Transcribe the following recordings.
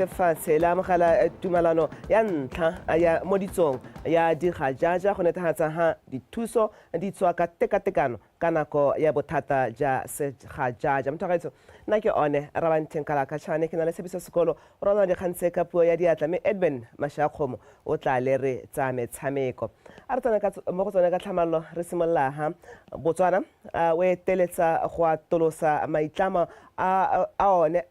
Fatshe la amogela tumelano ya ntlha ya mo ditsong ya digajaja go netefatsa ha dithuso di tswa ka tekatekano ka nako ya bothata ja segajaja mothogaetso nna ke one rabanteng kala ka tšhane ke na le tshepiso sekolo o rona dikgantse ka puo ya diatla mme Edwin Mashakgomo o tla le re tsa metshameko a re tsena mo go tsone ka tlhamalalo re simolola ha Botswana o eteletsa go atolosa maitlamo a one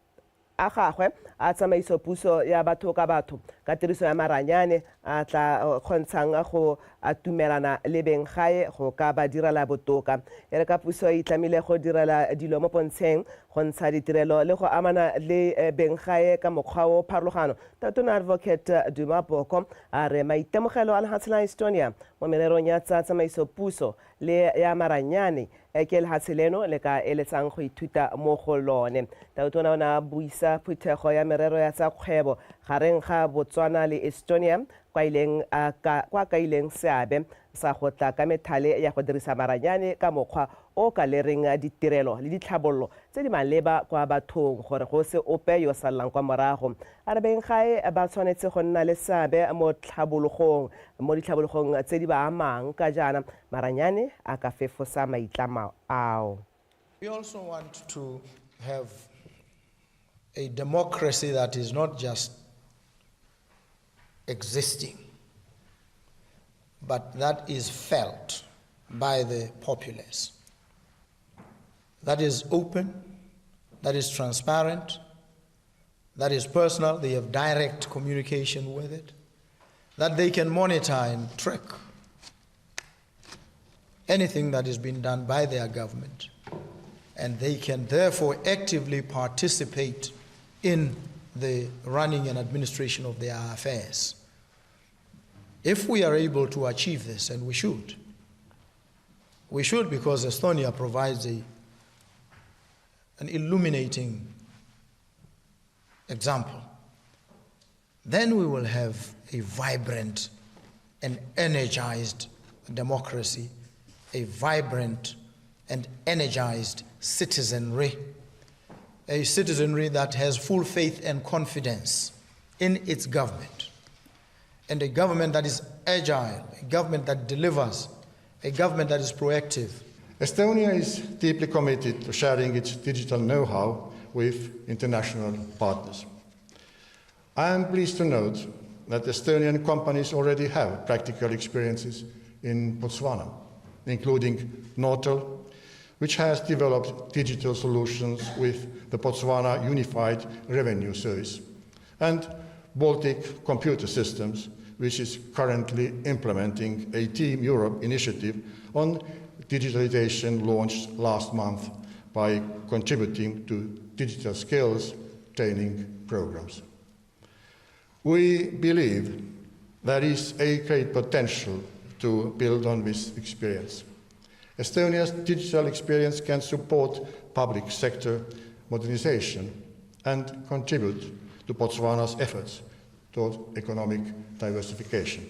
a gagwe a tsamaiso puso ya batho ka batho ka tiriso ya maranyane a tla kgontshang go atumelana le beng gae go ka ba direla botoka e re ka puso e tlamile go direla dilo mo pontsheng go ntsha ditirelo le go amana le beng gae ka mokgwa o pharologano Tona Advocate Duma Boko a re maitemogelo a lefatshe la Estonia mo mererong ya tsa tsamaiso puso le ya maranyane ke lefatshe leno le ka eletsang go ithuta mo go lone Tona ona buisa phuthego ya merero ya tsa kgwebo gareng ga Botswana le Estonia kwa kaileng seabe sa go tla ka methale ya go dirisa maranyane ka mokgwa o ka lereng ditirelo le ditlhabololo tse di maleba kwa bathong gore go se ope yo sallang kwa morago a re beng gae ba tshwanetse go nna le seabe mo ditlhabologong tse di ba amang ka jana maranyane a ka fefosa maitlamo ao. We also want to have a democracy that is not just existing, but that is felt by the populace. That is open, that is transparent, that is personal, they have direct communication with it, that they can monitor and track anything that is being done by their government, and they can therefore actively participate in the running and administration of their affairs. If we are able to achieve this, and we should because Estonia provides an illuminating example, then we will have a vibrant and energized democracy, a vibrant and energized citizenry, a citizenry that has full faith and confidence in its government, and a government that is agile, a government that delivers, a government that is proactive. Estonia is deeply committed to sharing its digital know-how with international partners. I am pleased to note that Estonian companies already have practical experiences in Botswana, including Nortel, which has developed digital solutions with the Botswana Unified Revenue Service, and Baltic Computer Systems, which is currently implementing a Team Europe initiative on digitalization launched last month by contributing to digital skills training programs. We believe there is a great potential to build on this experience. Estonia's digital experience can support public sector modernization and contribute to Botswana's efforts toward economic diversification.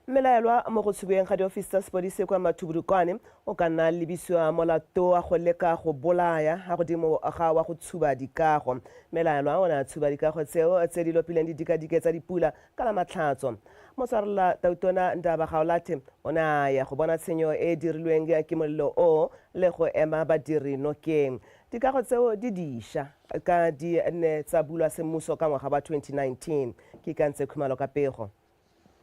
Melaelwa mo go tshubeng ga diofisi tsa sepodisi kwa Mathubudukwane o ka nna lebisiwa molato a go leka go bolaya ga godimo ga wa go tshuba dikago melaelwa o na tshuba dikago tseo tse di lopileng didikadike tsa dipula ka la matlhatso motswarela Tautona Ndabagaolathe o na ya go bona tshenyo e dirilweng ke molelo o le go ema badiri nokeng dikago tseo di diša ka di ne tsa bulwa semmuso ka ngwaga wa 2019 ke kantse khumalo ka pego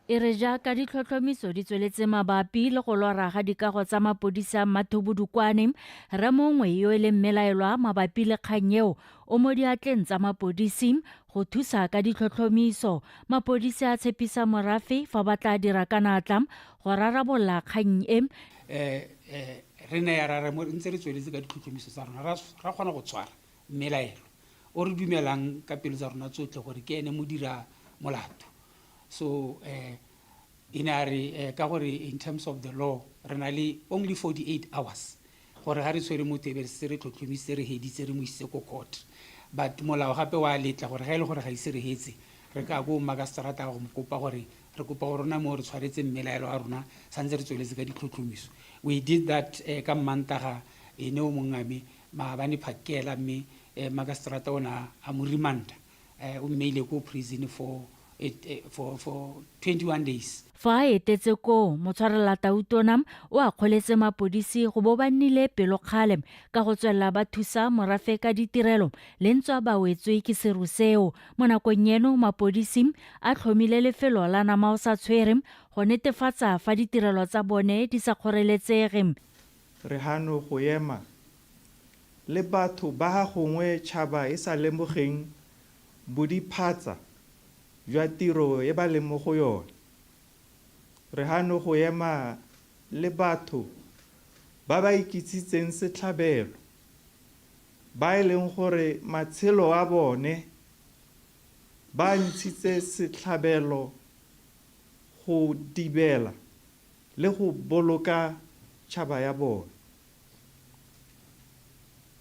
e re jaaka ditlhotlhomiso di tsweletse mabapi le go lora ga dikago tsa mapodisa Mathubudukwane re mongwe yo e leng mmelaelwa mabapi le kgang eo o mo diatleng tsa mapodisi go thusa ka ditlhotlhomiso mapodisi a tshepisa morafe fa ba tla dira ka natla go rarabolla kgang re ne ya rara mo ntse re tsweletse ka ditlhotlhomiso tsa rona ra kgona go tshwara mmelaelo o re dumelang ka pelo tsa rona tsotlhe gore ke ene mo dira molato. So, ka gore in terms of the law, re na le only 48 hours. Gore ha re tshwere mo tebe se re tlhotlhomise re heditse re mo ise ko court. But molao gape wa letla gore ga ile gore ga ise re hetse re ka go magastrata go mokopa gore re kopa gore rona mo re tshwaretse mmelaelo a rona santse re tsweletse ka ditlhotlhomiso. We did that ka Mantaga ene o mongame maabane phakela mme magistrata ona a mo rimanda o mmeile ko prison for 21 days. Fa a etetse ko motshwarela Tautonam o a kgoletse mapodisi go bo ba nnile pelo kgale ka go tswella ba thusa morafe ka ditirelo le ntswa ba wetswe ke seru seo. Mo nakong eno mapodisi a tlhomile lefelo la nama o sa tshwere go netefatsa fa ditirelo tsa bone di sa kgoreletsege. Re hano go ema le batho ba ha gongwe tšhaba e sa lemogeng bodiphatsa jwa tiro e ba leng mo go yone. Re hano go ema le batho ba ba ikitsitseng setlhabelo ba e leng gore matshelo a bone ba ntshitse setlhabelo go dibela le go boloka tšhaba ya bone.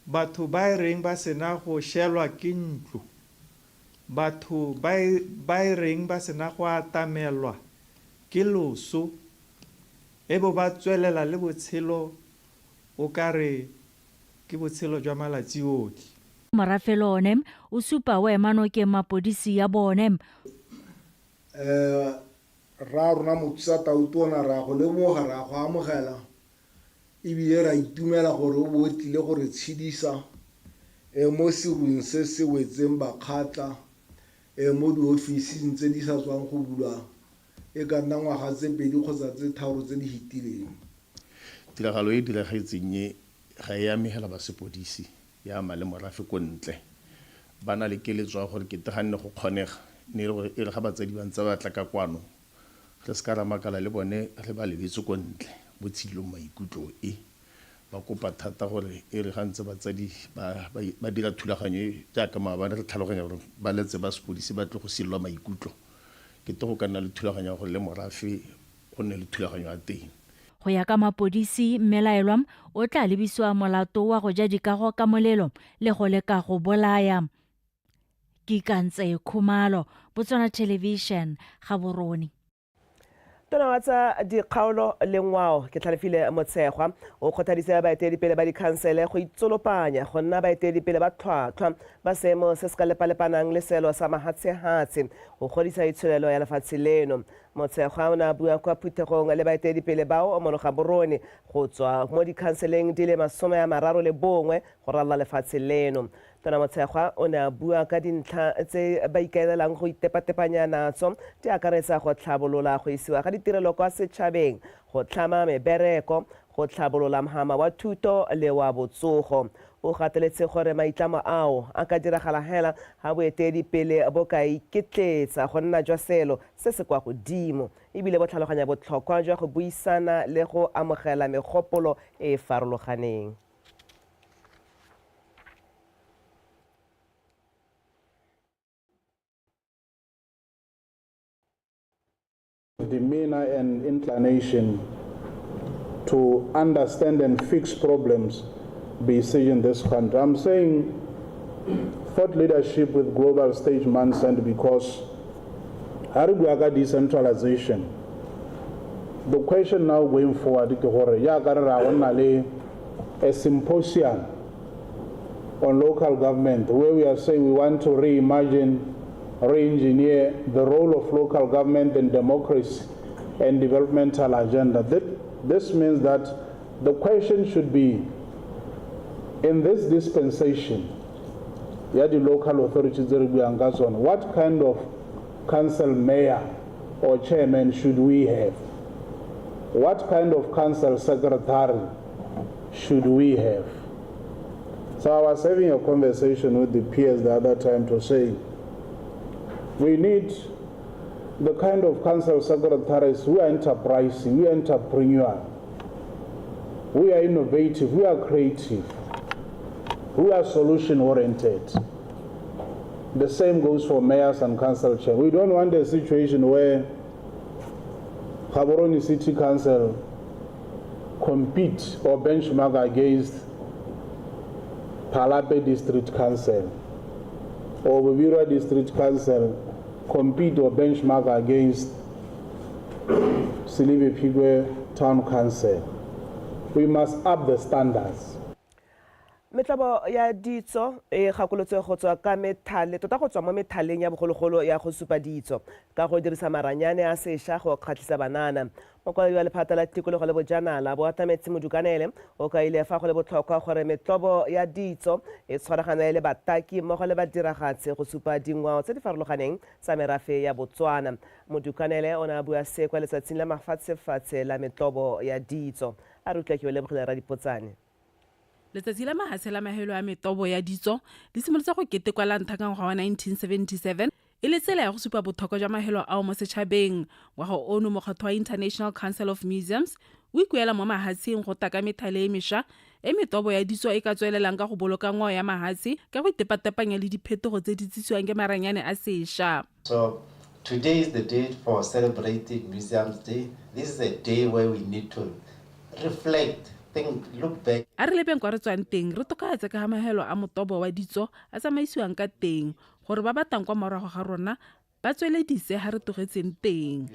Batho ba e reng ba sena go shelwa ke ntlo, batho ba e reng ba sena go atamelwa ke loso e bo ba tswelela le botshelo o kare ke botshelo jwa malatsi otlhe. Morafe le one o supa o ema nokeng mapodisi ya bone. Ra rona mothusa Tautona ra go lemoga ra go amogela ebile ra itumela gore o botlile gore tshedisa mo serung se se wetseng bakgatla mo diofising tse di sa tswang go bulwa e ka nna ngwaga tse 2 kgotsa tse 3 tse di hitileng. Tiragalo e diragetseng e ga e amegela ba sepodisi ya ama le morafe ko ntle ba na le keletso ya gore ke teganne go kgonega ne e re ga batsadi ba ntse ba tla ka kwano re se ka ra makala le bone re ba lebetse ko ntle mo tshilong maikutlo ba kopa thata gore e re gantse batsadi ba dira thulaganyo jaaka maabane re tlhaloganya gore ba letse ba sepodisi ba tle go silwa maikutlo ke te go ka nna le thulaganyo gore le morafe go nne le thulaganyo ya teng. Go ya ka mapodisi mmelaelwa o tla lebisiwa molato wa go ja dikago ka molelo le go leka go bolaya. Ke Kantse Khumalo, Botswana Television, Gaborone. Tona wa tsa dikgaolo le ngwao ke Tlhalefile Motshekgwa o kgothaditse baeteledipele ba dikhansele go itsolopanya go nna baeteledipele ba tlhwatlhwa ba seemo se se ka lepalepanang le selo sa mahatshehatse go godisa itsholelo ya lefatshe leno. Motshekgwa o ne a bua kwa phuthegong le baeteledipele bao mo Gaborone go tswa mo dikhanseleng di le 31 go ralala lefatshe leno. Tona Motshekgwa o ne a bua ka dintlha tse ba ikaelelang go itepatepanya natso di akaretsa go tlhabolola go isiwa ga ditirelo kwa setšhabeng, go tlhama mebereko, go tlhabolola mohama wa thuto le wa botsogo. O gateletse gore maitlamo ao a ka diragala hela ga boeteledipele bo ka iketletsa go nna jwa selo se se kwa godimo ebile bo tlhaloganya botlhokwa jwa go buisana le go amogela megopolo e farologaneng. Demeanor and inclination to understand and fix problems be seen in this country. I'm saying thought leadership with global stage mindset because Haribuaga decentralization. The question now going forward is a symposium on local government where we are saying we want to reimagine, re-engineer the role of local government in democracy and developmental agenda. This means that the question should be, in this dispensation, the local authorities, what kind of council mayor or chairman should we have? What kind of council secretary should we have? So I was having a conversation with the peers the other time to say, we need the kind of council secretaries who are enterprising, we are entrepreneur, we are innovative, we are creative, we are solution-oriented. The same goes for mayors and council chair. We don't want a situation where Gaborone City Council compete or benchmark against Palape District Council or Buvira District Council compete or benchmark against Silive Pigwe Town Council. We must up the standards. Metlobo ya ditso e gakolotswe go tswa ka methale tota go tswa mo methaleng ya bogologolo ya go supa ditso ka go dirisa maranyane a sešwa go kgatlhisa banana. Mokwadi wa lephata la tikologo le bojanala bo atametse Modukanele o ka ile fa go le botlhokwa gore metlobo ya ditso e tshwaragane le bataki mmogo le badiragatsi go supa dingwao tse di farologaneng tsa merafe ya Botswana. Modukanele o ne a bua se kwa letsatsing la mafatshefatshe la metlobo ya ditso. A re utlwa ke Lebogile Radipotsane. Letsatsi la mahatse la mahelo a metobo ya ditso le simolotse go ketekwa la ntlha ka ngwaga wa 1977 e le tsela ya go supa botlhokwa jwa mahelo ao mo setšhabeng. Ngwaga ono mokgatlho wa International Council of Museums o ikuela mo mahatseng go taka methale e mešwa e metobo ya ditso e ka tswelelang ka go boloka ngwao ya mahatse ka go itepatepanya le diphetogo tse di tsisiwang ke maranyane a sešwa. So today is the day for celebrating Museums Day. This is a day where we need to reflect. Look back. A re lebeng kwa re tswang teng re tokafatse ka mahelo a motobo wa ditso a tsamaisiwang ka teng gore ba batang kwa morago ga rona ba tsweledise ha re togetseng teng.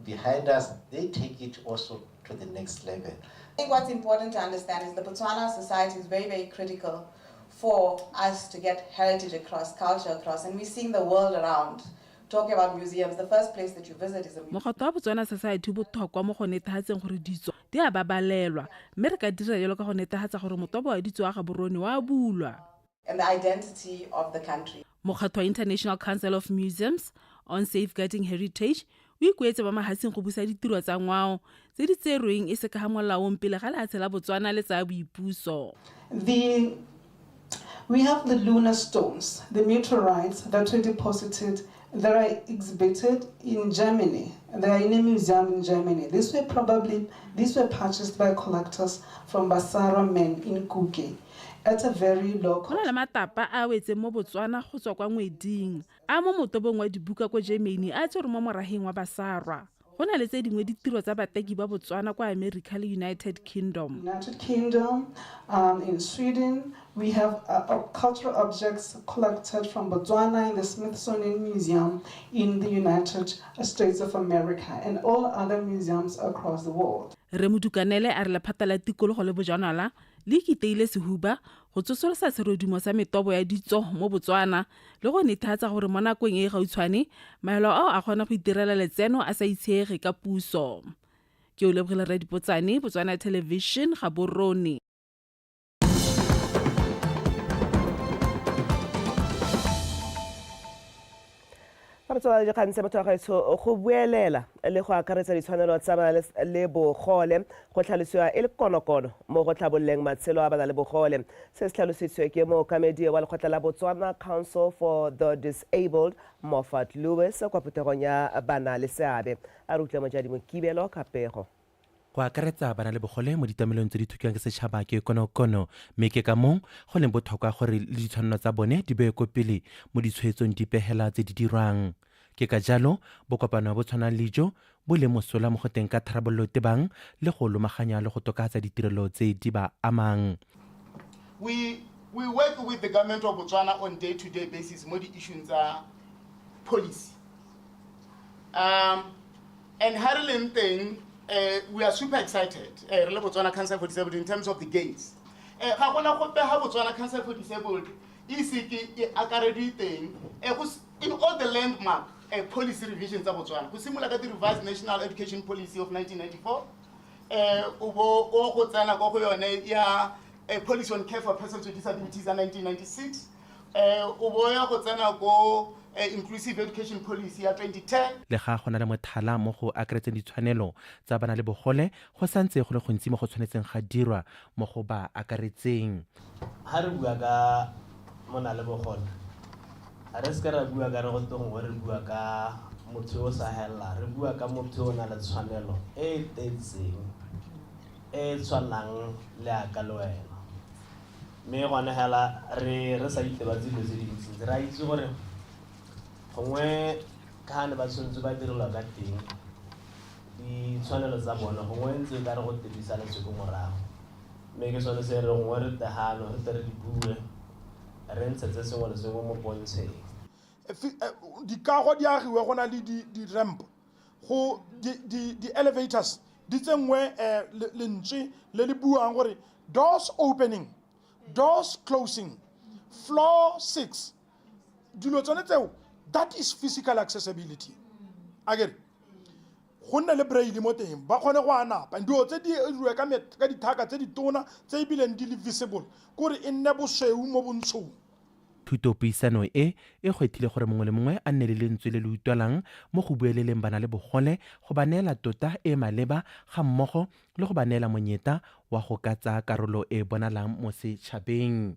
Behind us, they take it also to the next level. I think what's important to understand is the Botswana society is very, very critical for us to get heritage across, culture across, and we're seeing the world around. Talking about museums, the first place that you visit is a museum. Mokgatlho wa Botswana Society botlhokwa mo go netefatseng gore ditso di a babalelwa mme re ka dira jalo ka go netefatsa gore motobo wa ditso wa Gaborone wa bulwa. And the identity of the country. Mokgatlho wa International Council of Museums on Safeguarding Heritage o ikuetse ba mahatseng go busa ditiro tsa ngwao tse di tserweng e se ka molaong pele ga lehatshe la Botswana le tsa boipuso. We have the lunar stones, the meteorites that were deposited that are exhibited in Germany. They are in a museum in Germany. These were purchased by collectors from Basara men in Kuke at a very low cost. Go na le matapa a wetse mo Botswana go tswa kwa ngweding a mo motobong wa dibuka kwa Germany a tsere mo moraheng wa Basara. Go na le tse dingwe ditiro tsa bateki ba Botswana kwa America le United Kingdom. In Sweden, we have cultural objects collected from Botswana in the Smithsonian Museum in the United States of America and all other museums across the world. Re Modukanele a re lephata la tikologo le bojanala le kiteile sehuba go tsosolosa serodumo sa metobo ya ditso mo Botswana le go netefatsa gore mo nakong e gautshwane mahelo ao a kgona go itirela letseno a sa itshege ka puso. Ke o Lebogile Radipotsane, Botswana Television, Gaborone. Re tswa dikgang tse batho ba gaetsho go buelela le go akaretsa ditshwanelo tsa bana le bogole go tlhalosiwa e le konokono mo go tlhabololeng matshelo a bana le bogole. Se se tlhalositswe ke mookamedi wa lekgotla la Botswana Council for the Disabled Moffat Lewis kwa phuthegong ya bana le seabe. A re utlwe Mojadi Mokibelo ka pego. Go akaretsa bana le bogole mo ditamelong tse di thukiwang ke setšhaba ke konokono mme ke ka mong go leng botlhokwa gore le ditshwanelo tsa bone di beye ko pele mo ditshwetsong dipegela tse di dirwang. Ke ka jalo bokopano bo tshwanang lejo bo le mosola mo go teng ka tharabololo tebang le go lomaganya le go tokafatsa ditirelo tse di ba amang. We work with the government of Botswana on day-to-day basis mo di issues tsa policy. And harlem thing, we are super excited, Botswana Council for Disabled, in terms of the gains. Botswana Council for Disabled, in all the landmark policy revisions of Botswana, the revised National Education Policy of 1994, policy on care for persons with disabilities in 1996, inclusive education policy ya 2010. Le ga go na le mothala mo go akaretseng ditshwanelo tsa bana le bogole go santse go le gontsi mo go tshwanetseng ga dirwa mo go ba akaretseng. Ha re bua ka mona le bogole a re ska ra bua ka re go tong re bua ka motho o sa hella re bua ka motho o na le tshwanelo e tetseng e tshwanang le aka le wena mme gona hela re sa itebatse le tse dintsi ra itse gore gongwe ka ne ba tshwanetse ba direlwa ka teng ditshwanelo tsa bona gongwe ntse ka re go tebisa letseko morago mme ke sone se re gongwe re tegano re tere di bue re ntshetse sengwe le sengwe mo pontsheng dikago di agiwe go na le di-ramp go di-elevators di tsengwe lentswe le le buang gore doors opening doors closing, floor 6, dilo tsone tseo, that is physical accessibility. Again, go nne le braille mo teng ba kgone go anapa dilo tse di dirwe ka dithaka tse di tona tse bileng di le visible kore e nne bosweu mo bontshong. Thutopuisano e kgwethile gore mongwe le mongwe a nne le lentswe le le utlwalang mo go bueleleng bana le bogole go ba neela tota e maleba ga mmogo le go ba neela monyeta wa go ka tsaya karolo e bonalang mo setšhabeng.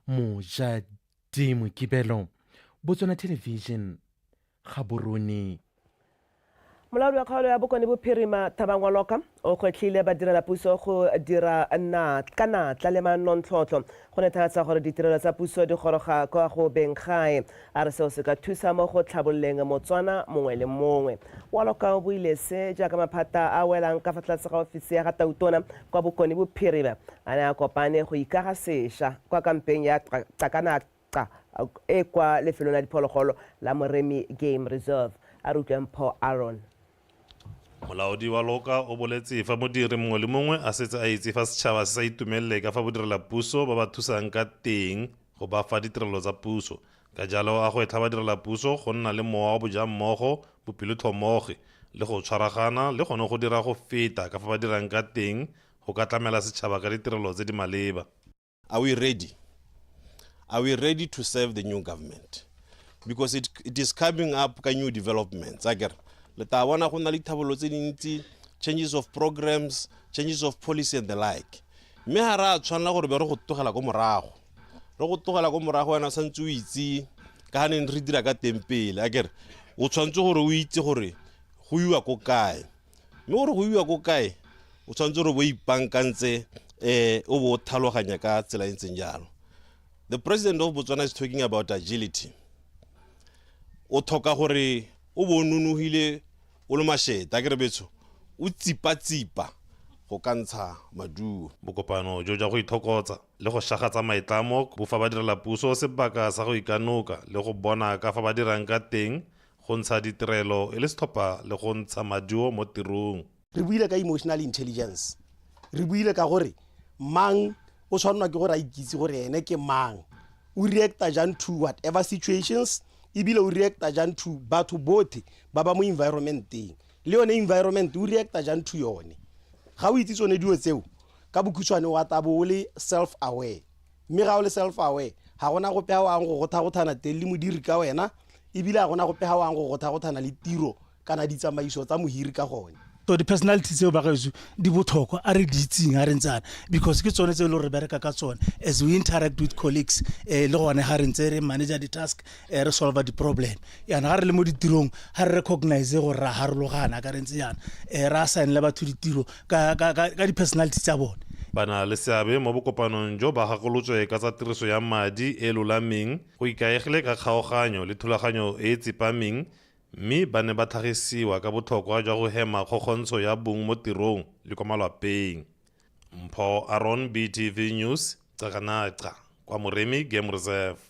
Mojadi Mokibelo, Botswana Television, Gaborone. Molaodi wa kgaolo ya Bokone Bophirima Thabang Loka o kgwetlhile badirelapuso go dira ka natla le manontlhotlho go netefatsa gore ditirelo tsa puso di goroga kwa go beng gae a re seo se ka thusa mo go tlhabololeng Motswana mongwe le mongwe. Wa Loka o buile se jaaka maphata a welang ka fa tlase ga ofisi ya ga Tautona kwa Bokone Bophirima a ne a kopane go ikaga sešwa kwa kampeng ya Takanaka e kwa lefelong la diphologolo la Moremi Game Reserve. A re utlwe Mpho Aaron. Molaodi wa Loka o boletse fa modiri mongwe le mongwe a setse a itse fa setšhaba se sa itumelele ka fa bodirelapuso ba ba thusang ka teng go ba fa ditirelo tsa puso. Ka jalo a go etla badirelapuso go nna le mowa wa bojammogo, bopelotlhomogi le go tshwaragana le gone go dira go feta ka fa ba dirang ka teng go ka tlamela setšhaba ka ditirelo tse di maleba. Are we ready? Are we ready to serve the new government? Because it is coming up ka new developments. Le ta bona go na le thabololo tse dintsi, changes of programs, changes of policy and the like. Me ha ra tshwana gore be re go tlogela go morago. Re go tlogela go morago wena santse o itse ka haneng re dira ka tempele. O tshwantse gore o itse gore go iwa ko kae. Me gore go iwa ko kae, o tshwantse gore bo ipankantse o bo tlhaloganya ka tsela e ntseng jalo. The president of Botswana is talking about agility. O thoka gore o bo nunuhile o le masheta ke re betso o tsipa go kantsha maduo. Bokopano jo ja go ithokotsa le go shagatsa maitlamo bo fa ba direla puso sebaka sa go ikanoka le go bona ka fa ba dirang ka teng go ntsha ditirelo e le stoppa le go ntsha maduo mo tirong. Re buile ka emotional intelligence, re buile ka gore mang o tshwanwa ke gore a ikitse gore ene ke mang, o reacta jang to whatever situations, ibile o reacta jang to batho bote ba ba mo environmenteng le yone environment o reacta jang to yone. Ga o itse tsone dio tseo ka bokhutshwane wa tabo o le self aware, mme ga o le self aware ha gona go peha wa go gotha gothana teng le modiri ka wena, ibile ga gona go peha wa go gotha gothana le tiro kana ditsamaiso tsa mohiri ka gone. So the personalities tseo ba gaetso di botlhokwa a re di itseng a re ntsana because ke tsone tseo le re bereka ka tsone as we interact with colleagues le gone ha re ntse re manage the task re solve the problem yana ga re le mo ditirong ha re recognize gore ra harologana ka re ntse yana ra sign le batho ditiro ka di personalities tsa bone. Bana le seabe mo bokopanong jo ba gakolotswe ka tsa tiriso ya madi e lolameng go ikaegile ka kgaoganyo le thulaganyo e tsepameng, mme ba ne ba tlhagisiwa ka botlhokwa jwa go hema kgokgontsho ya bong mo tirong le kwa malapeng. Mpho Aaron, BTV News, Takanaka kwa Moremi Game Reserve.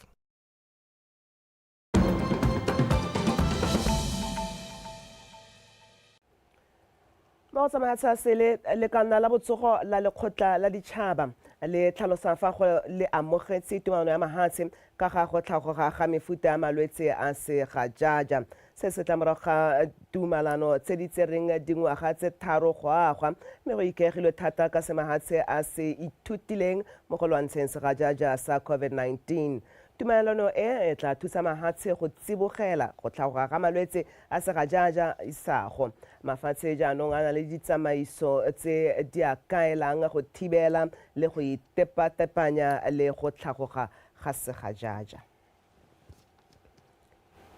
Mo tsamaya tsa sele le kana la botsogo la lekgotla la ditšhaba le tlhalosa fa go le amogetse tumelano ya mahatshe ka ga go tlhagoga ga mefuta ya malwetse a segajaja. Se se tlamorago ga tumelano tse di tsereng dingwaga tse tharo go agwa, mme go ikaegilwe thata ka semahatshe a se ithutileng mo go lwantsheng segajaja sa COVID-19. Tumelano e tla thusa mahatshe go tsibogela go tlhagoga ga malwetse a segajaja isago. Mafatshe jaanong a na le ditsamaiso tse di akaelang go thibela le go itepatepanya le go tlhagoga ga segajaja.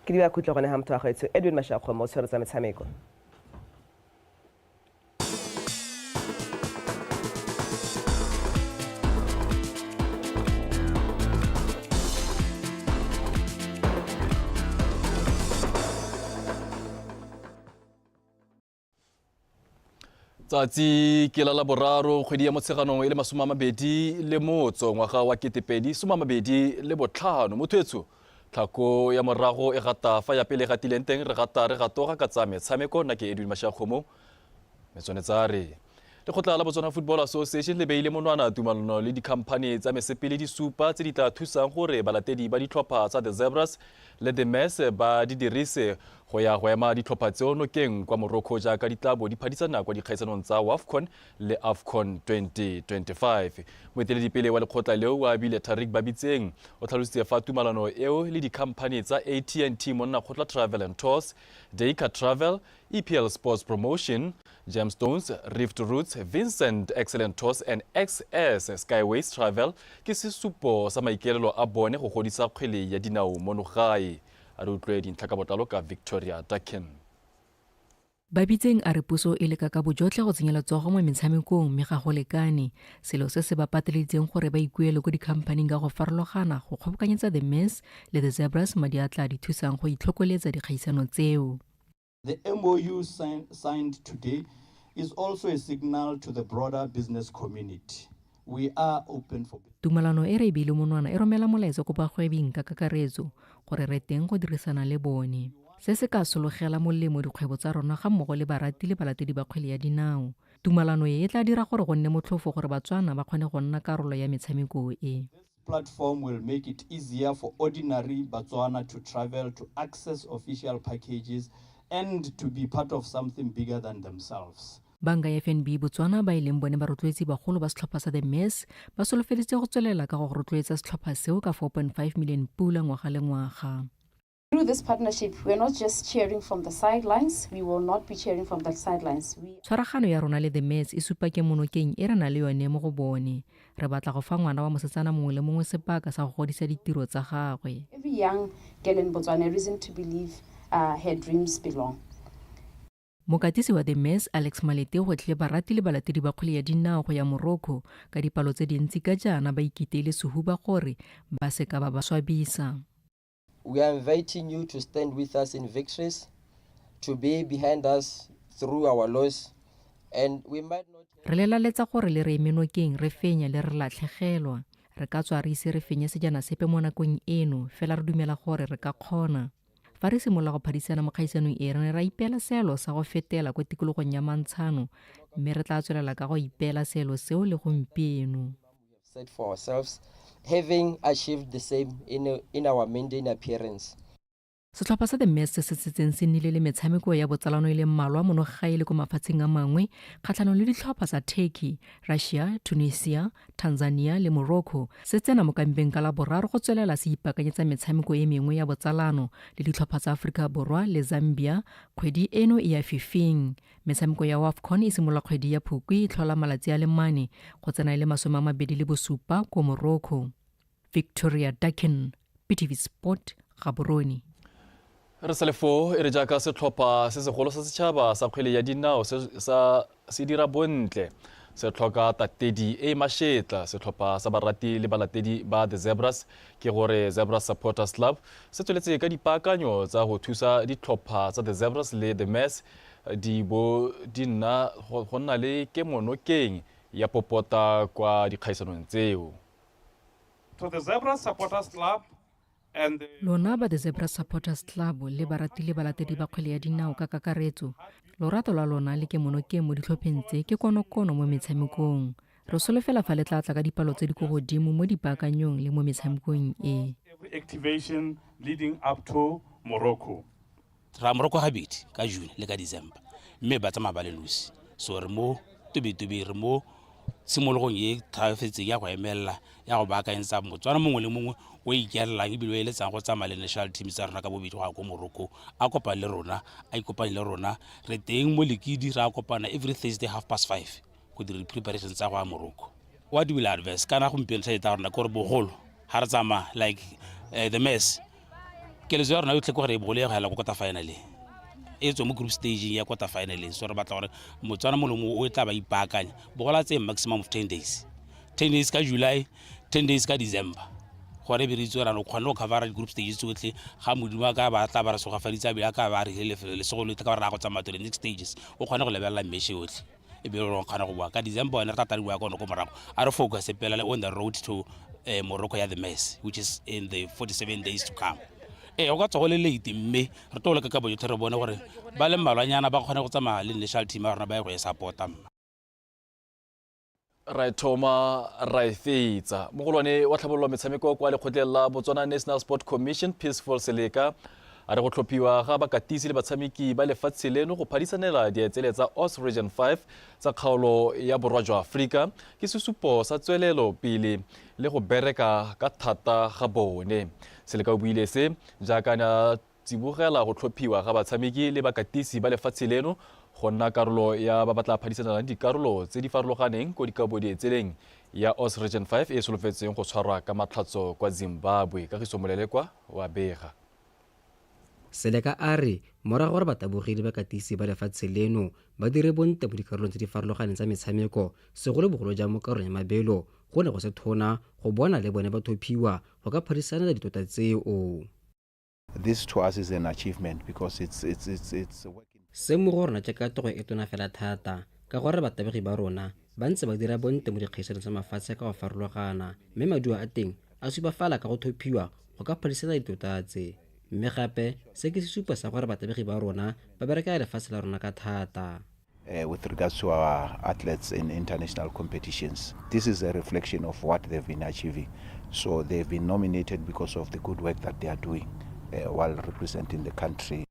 Ke di ba khutla gone ha motho wa gaetso Edwin Mashakgo mo tshwaro tsa metshameko. Tsatsi ke la boraro kgwedi ya Motsheganong e le 20 le motso ngwaga wa 2025 motho tlhako ya morago e gata fa ya pele gatileng teng re gatoga ka tsa metshameko nna ke Edwin Mashakgo mo metsonetsare Lekgotla la Botswana Football Association le beile monwana tumalano le dikhamphane tsa mesepele di supa tse di tla thusang gore balatedi ba ditlhopha tsa the Zebras le the Mess ba di dirise go ya go ema ditlhopha tseo nokeng kwa Morocco jaaka di tla bo di phadisana kwa dikgaisanong tsa WAFCON le AFCON 2025. Moeteledipele wa lekgotla leo wa bile Tariq Babitseng o tlhalositse fa tumalano eo le dikhamphane tsa AT&T Monnakgotla Travel and Tours, Deika Travel, EPL Sports Promotion, Gemstones, Rift Roots, Vincent Excellent Tours and XS Skyways Travel ke sesupo sa maikaelelo a bone go godisa kgwele ya dinao mono gae. A re utlwe dintlha ka botlalo ka Victoria Dakin. Babitseng a re puso e leka ka bojotlhe go tsenyela tsogo mo metshamekong mme ga go lekane selo se se ba pateleditseng gore ba ikuele go dikhamphaneng ka go farologana go kgobokanyetsa the Mess le the Zebras madi a tla di thusang go itlhokoletsa dikgaisano tseo. The MOU signed today is also a signal to the broader business community. We are open for Tumalano e re bile monwana e romela molaetsa go bagwebing ka kakaretso gore re teng go dirisana le bone. Se se ka sologela molemo dikgwebo tsa rona ga mmogo le barati le balatedi ba kgwele ya dinao. Tumalano e tla dira gore go nne motlhofo gore Batswana ba kgone go nna karolo ya metshameko e. Platform will make it easier for ordinary Batswana to travel, to access official packages and to be part of something bigger than themselves. Banka ya FNB Botswana ba ileng bone ba rotloetsi bagolo ba setlhopha sa the Mess ba solofeditse go tswelela ka go rotloetsa setlhopha seo ka 4.5 million pula ngwaga le ngwaga. Through this partnership, we're not just cheering from the sidelines. We will not be cheering from the sidelines. Tshwaragano ya rona le the Mess e supa ke monokeng e re na le yone mo go bone. Re batla go fa ngwana wa mosetsana mongwe le mongwe sebaka sa go godisa ditiro tsa gagwe. Every young girl in Botswana reason to believe her dreams belong. Mokatisi wa the Mess Alex Malete go tle barati le balatedi ba kgwele ya dinao go ya Morocco ka dipalo tse dintsi ka jana ba ikitele sehuba gore ba se ka ba ba swabisa. We are inviting you to stand with us in victories, to be behind us through our loss, and we might not... Re lelaletsa gore le re emenokeng re fenya le re latlhegelwa. Re ka tswa re ise re fenye sejana sepe mo nakong eno, fela re dumela gore re ka kgona. Fa re simolola go phadisana mo kgaisanong e re ra ipeela seelo sa go fetela kwa tikologong ya mantshano, mme re tla tswelela ka go ipeela seelo seo le gompieno. Set for ourselves, having achieved the same in our mundane appearance. Setlhopha sa the Mess se setseng se nnile le metshameko ya botsalano ile mmalwa mono gae le ko mafatsheng a mangwe kgatlhanong le ditlhopha sa Turkey, Russia, Tunisia, Tanzania le Morocco. Se tsena mo kampeng ka la boraro go tswelela se ipakanyetsa metshameko e mengwe ya botsalano le ditlhopha tsa Afrika Borwa le Zambia. Kgwedi eno e ya fifing. Metshameko ya WAFCON e simolola kgwedi ya Phukwi e tlhola malatsi a le mane go tsena ile 27 ko Morocco. Victoria Dakin, PTV Sport, Gaborone. Re salefo e re jaaka setlhopha se segolo sa setšhaba sa kgwele ya dinao se dira bontle se tlhoka tatedi e mašetla. Setlhopha sa barati le balatedi ba the Zebras ke gore Zebras Supporters Club se tsweletse ka dipaakanyo tsa go thusa ditlhopha tsa the Zebras le the Mess di nna go nna le kemonokeng ya popota kwa dikgaisanong tseo. To the Zebras Supporters Club and Lona ba the Zebra Supporters Club le barati le balatedi ba kgwele ya dinao ka kakaretso, lorato la lona le ke monokeng mo ditlhopheng tse ke konokono mo metshamekong. Re solofela fa le tla tla ka dipalo tse di go godimo mo dipaakanyong le mo metshamekong e. every activation leading up to Morocco. Ra Morocco habedi ka June le ka December mme ba tsamaya ba le losi so re mo tobe re mo simologong ye tlhafetseng ya go emela ya go baakanyetsa Motswana mongwe le mongwe o ikerelang ebile o eletsang go tsamaya le national team tsa rona ka bobedi go ya ko Morocco a kopane le rona a ikopanye le rona re teng mo lekidi ra kopana every Thursday 5:30 go dira preparation tsa go ya Morocco. What will advise kana gompieno tsa eta rona gore bogolo ha re tsamaya like the Mess ke le tswa rona yotlhe go re bogolo ya go hela go quarter final e tswa mo group stage ya quarter final so re batla gore Motswana molomo o tla ba ipaakanya bogola tse maximum of 10 days ka July 10 days ka December gore be re tswa rana o kgona go cover group stage tsotlhe ga modimo ka ba tla ba re soga faditsa be ka ba re le segolo tla ka ba ra go tsamaya to the next stages o kgona go lebella mesh yotlhe e be re kgona go bua ka December ne re tata bua ka go morago a re focus pela on the road to Morocco ya the Mess which is in the 47 days to come. O ka tsogole late mme re tole ka bo yotlhe re bone gore ba le mmalwanyana ba kgona go tsamaya le national team ya rona ba go e supporta. ra thoma ra e fetsa mogolwane wa tlhabololo metshameko kwa lekgotleng la Botswana National Sport Commission Peaceful Seleka a re go tlhophiwa ga bakatisi le batshameki ba lefatshe leno go phadisanela dietsele tsa OS Region 5 tsa kgaolo ya borwa jwa Afrika ke sesupo sa tswelelo pele le go bereka ka thata ga bone. Seleka o buile se jaaka na tsibogela go tlhophiwa ga batshameki le bakatisi ba lefatshe leno go nna karolo ya ba batla phadisanela dikarolo tse di farologaneng ko dikabodietseleng ya OS Region 5 e solofetseng go tshwarwa ka matlhatso kwa Zimbabwe ka Molelekwa wa bega. Seleka a re morago gore batabogedi ba katisi ba lefatshe leno ba dire bonte mo dikarolong tse di farologaneng tsa metshameko segolobogolo jang mo karolong ya mabelo go ne go se thona go bona le bone ba thophiwa go ka phadisanela ditota tseo. This to us is an achievement because it's se mo go rona jaaka togo e tona fela thata ka gore batabegi ba rona ba ntse ba dira bonte mo dikgaisanong tsa mafatshe ka go farologana mme maduo a teng a supafala ka go thophiwa go ka phadisana ditota tse mme gape se ke sesupo sa gore batabegi ba rona ba bereka lefatshe la rona ka thata. With regards to our athletes in international competitions, this is a reflection of what they've been achieving. So they've been nominated because of the good work that they are doing while representing the country.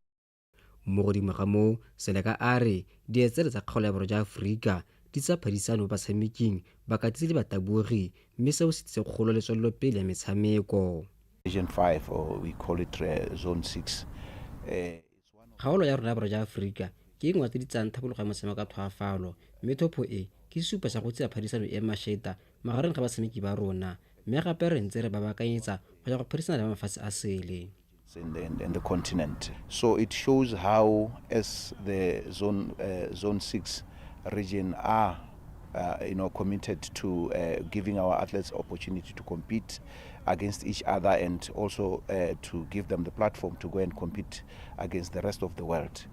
Mo godimo ga moo Seleka a re dietsele tsa kgaolo ya borwa jwa Aforika di tsa phadisano ba tshameking ba katisi le batabogi mme seo se tse kgolo le tswelelopele ya metshameko. Region 5, or we call it Zone 6. Kgaolo ya rona ya borwa jwa Aforika ke engwe tse di tsang tlhabologo ya motshameko ka tlhoafalo mme thopho e ke sesupo sa go tseya phadisano e masheta magareng ga batshameki ba rona mme gape re ntse re ba baakanyetsa go ya go phadisana le mafatshe a sele. In the continent. So it shows how, as the zone 6 region are committed to giving our athletes opportunity to compete against each other and also to give them the platform to go and compete against the rest of the world.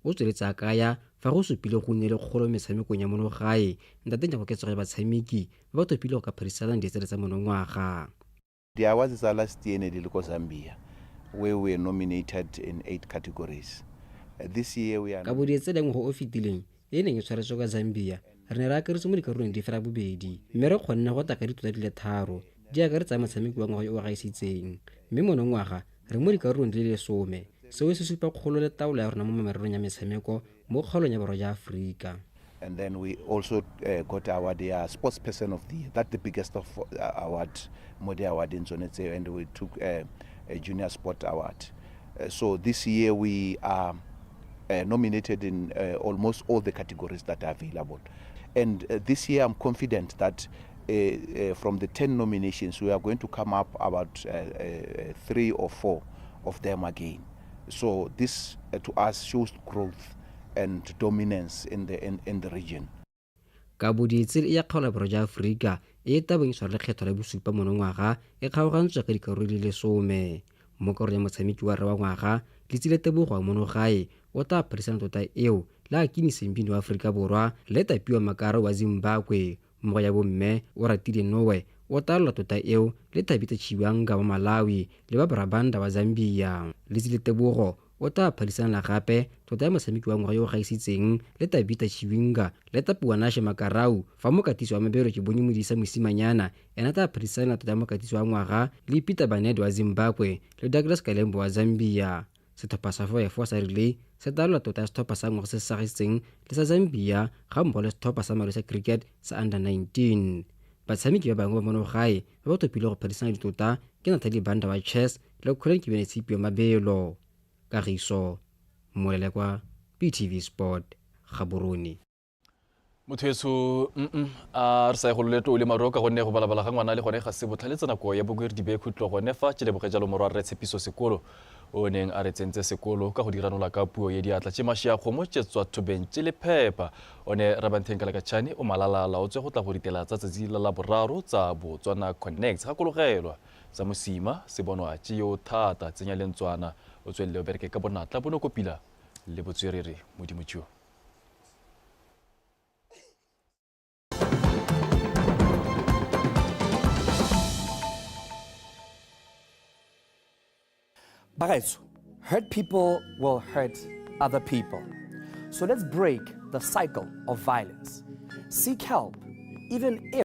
O tsweletsa kaya fa go supile go nne le kgolo metshamekong ya monogae ntate nya go ketsoga batshameki ba topile go ka phadisana dietsele tsa monongwaga. The awards is last year in Zambia, where we were nominated in 8 categories. This year we are ka bodietseleng go o fitileng e neng e tshwaretswe ka Zambia re ne re akaretse mo dikarolong di fela bobedi mme re kgonne go taka ditota di le 3 di akaretsa motshameki wa ngwaga yo o gaisitseng mme monongwaga re mo dikarolong di le 10 seo se supa kgolo le taolo ya rona mo mererong ya metshameko mo kgaolong ya borwa jwa Aforika. And then we also got award the sports person of the year. That's the biggest of award, Mode Award in Zonetse, and we took a junior sport award. So this year we are nominated in almost all the categories that are available. And this year I'm confident that from the 10 nominations we are going to come up about 3 or 4 of them again. So this to us shows growth and dominance in the region. Ka bodietsele ya kgaolo ya borwa jwa Aforika e tabeng tshwara lekgetho la bosupa monongwaga e kgaogantswe ka dikarolo di le 10 mo karolo ya motshameki wa re wa ngwaga le tsile tebogo wa monogae o tla phadisana tota eo la Akinyi wa Aforika Borwa le tapiwa Makaro wa Zimbabwe mo ya bomme o Ratile Nowe o talola tota eo le Tabitha Chiwanga wa Malawi le ba Brabanda wa Zambia le tsile tebogo o tla phadisana gape tota ya motshameki wa ngwaga yo gaisitseng le Tabitha Chiwanga le Tapuanashe Makarau fa mokatisi wa mabelo ke bone modisa mosimanyana ena tla phadisana tota ya mokatisi wa ngwaga le Peter Baned wa Zimbabwe le Douglas Kalembo wa Zambia. Sethopa sa 4 sa relay se talola tota ya sethopa sa ngwaga se se sagisitseng le sa Zambia ga mmogo le sethopa sa Malusi cricket sa under 19. Batshameki ba bangwe ba monogae ba ba topile go phadisana ditota ke Natalie Banda wa chess le Colin Kibenetsipio mabelo. Kagiso Molelekwa PTV Sport Gaborone. Motho a re sa go leto le maroka go ne go balabala ga ngwana le gone ga se botlhaletsa nako ya bogwere di be khutlo go ne fa tšele bogejalo morwa re tshepiso sekolo o neng a re tsentse sekolo ka go diranola ka puo ye diatla tše mašia kgomo tšetswa thobeng tše le phepa o ne Rabanthenkela Katšhane o malalala o tswe go tla go ditela tsa tsatsi la boraro tsa Botswana Connect ga kologelwa sa mosima se bonwa tše yo thata tsenya lentswana o tswelle o bereke ka bonatla bono kopila le botswerere modimo tšeo. Bagaetso, hurt people will hurt other people. So let's break the cycle of violence. Seek help even if